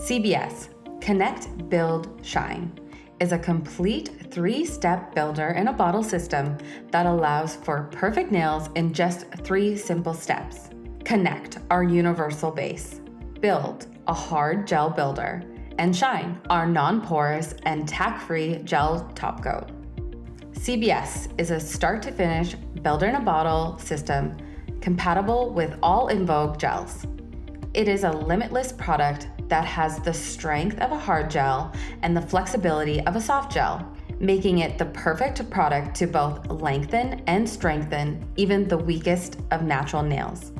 CBS, Connect, Build, Shine, is a complete 3-step builder in a bottle system that allows for perfect nails in just 3 simple steps. Connect, our universal base. Build, a hard gel builder. And Shine, our non-porous and tack-free gel top coat. CBS is a start-to-finish builder in a bottle system compatible with all in Vogue gels. It is a limitless product that has the strength of a hard gel and the flexibility of a soft gel, making it the perfect product to both lengthen and strengthen even the weakest of natural nails.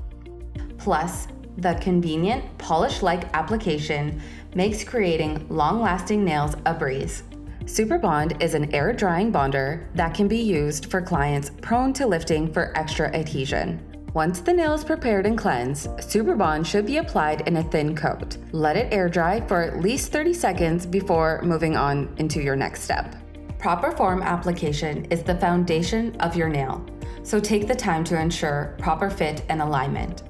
Plus, the convenient polish-like application makes creating long-lasting nails a breeze. Super Bond is an air-drying bonder that can be used for clients prone to lifting for extra adhesion. Once the nail is prepared and cleansed, Super Bond should be applied in a thin coat. Let it air dry for at least 30 seconds before moving on into your next step. Proper form application is the foundation of your nail, so take the time to ensure proper fit and alignment.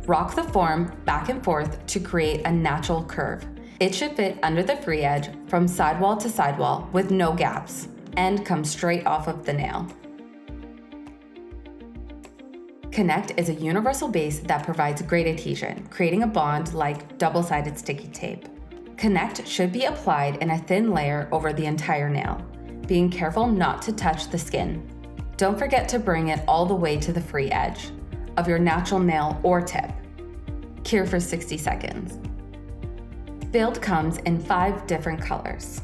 Rock the form back and forth to create a natural curve. It should fit under the free edge from sidewall to sidewall with no gaps and come straight off of the nail. Connect is a universal base that provides great adhesion, creating a bond like double-sided sticky tape. Connect should be applied in a thin layer over the entire nail, being careful not to touch the skin. Don't forget to bring it all the way to the free edge of your natural nail or tip. Cure for 60 seconds. Build comes in 5 different colors,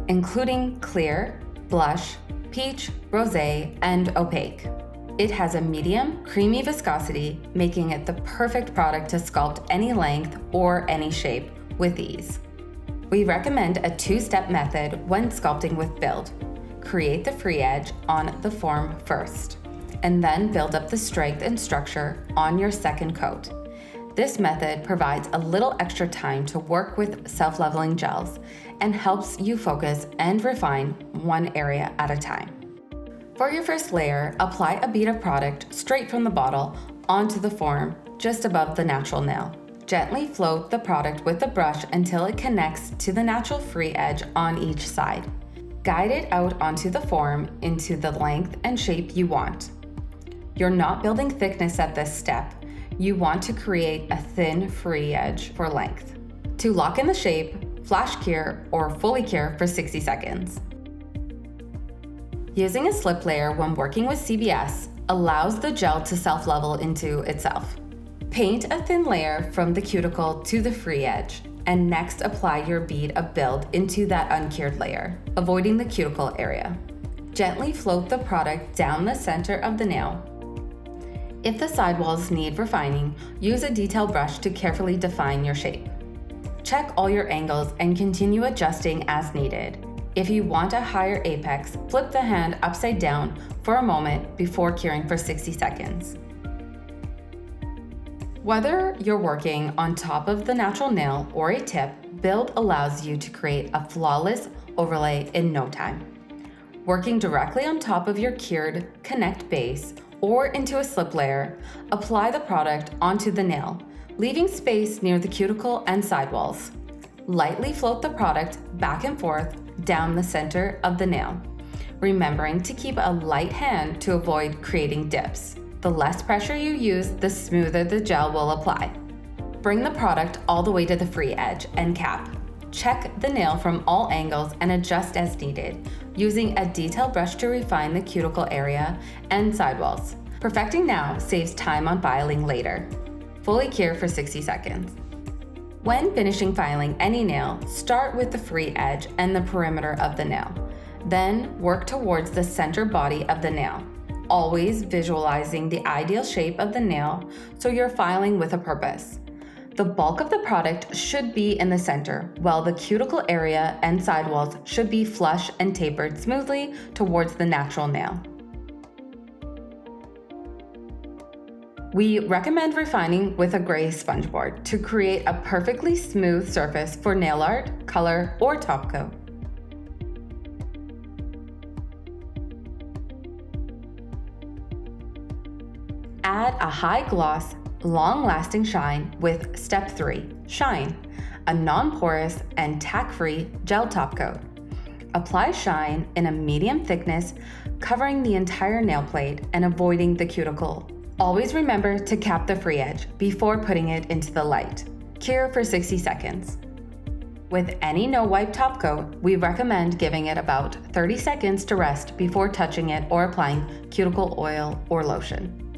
including clear, blush, peach, rosé, and opaque. It has a medium, creamy viscosity, making it the perfect product to sculpt any length or any shape with ease. We recommend a 2-step method when sculpting with Build. Create the free edge on the form first, and then build up the strength and structure on your second coat. This method provides a little extra time to work with self-leveling gels and helps you focus and refine one area at a time. For your first layer, apply a bead of product straight from the bottle onto the form just above the natural nail. Gently float the product with the brush until it connects to the natural free edge on each side. Guide it out onto the form into the length and shape you want. You're not building thickness at this step. You want to create a thin free edge for length. To lock in the shape, flash cure or fully cure for 60 seconds. Using a slip layer when working with CBS allows the gel to self-level into itself. Paint a thin layer from the cuticle to the free edge, and next apply your bead of Build into that uncured layer, avoiding the cuticle area. Gently float the product down the center of the nail. If the sidewalls need refining, use a detail brush to carefully define your shape. Check all your angles and continue adjusting as needed. If you want a higher apex, flip the hand upside down for a moment before curing for 60 seconds. Whether you're working on top of the natural nail or a tip, Build allows you to create a flawless overlay in no time. Working directly on top of your cured Connect base or into a slip layer, apply the product onto the nail, leaving space near the cuticle and sidewalls. Lightly float the product back and forth down the center of the nail, remembering to keep a light hand to avoid creating dips. The less pressure you use, the smoother the gel will apply. Bring the product all the way to the free edge and cap. Check the nail from all angles and adjust as needed, using a detail brush to refine the cuticle area and sidewalls. Perfecting now saves time on filing later. Fully cure for 60 seconds. When finishing filing any nail, start with the free edge and the perimeter of the nail. Then work towards the center body of the nail, always visualizing the ideal shape of the nail so you're filing with a purpose. The bulk of the product should be in the center, while the cuticle area and sidewalls should be flush and tapered smoothly towards the natural nail. We recommend refining with a gray sponge board to create a perfectly smooth surface for nail art, color, or top coat. Add a high gloss, Long-lasting shine with step 3, shine, a non-porous and tack-free gel top coat. Apply shine in a medium thickness, covering the entire nail plate and avoiding the cuticle. Always remember to cap the free edge before putting it into the light. Cure for 60 seconds. With any no-wipe top coat, we recommend giving it about 30 seconds to rest before touching it or applying cuticle oil or lotion.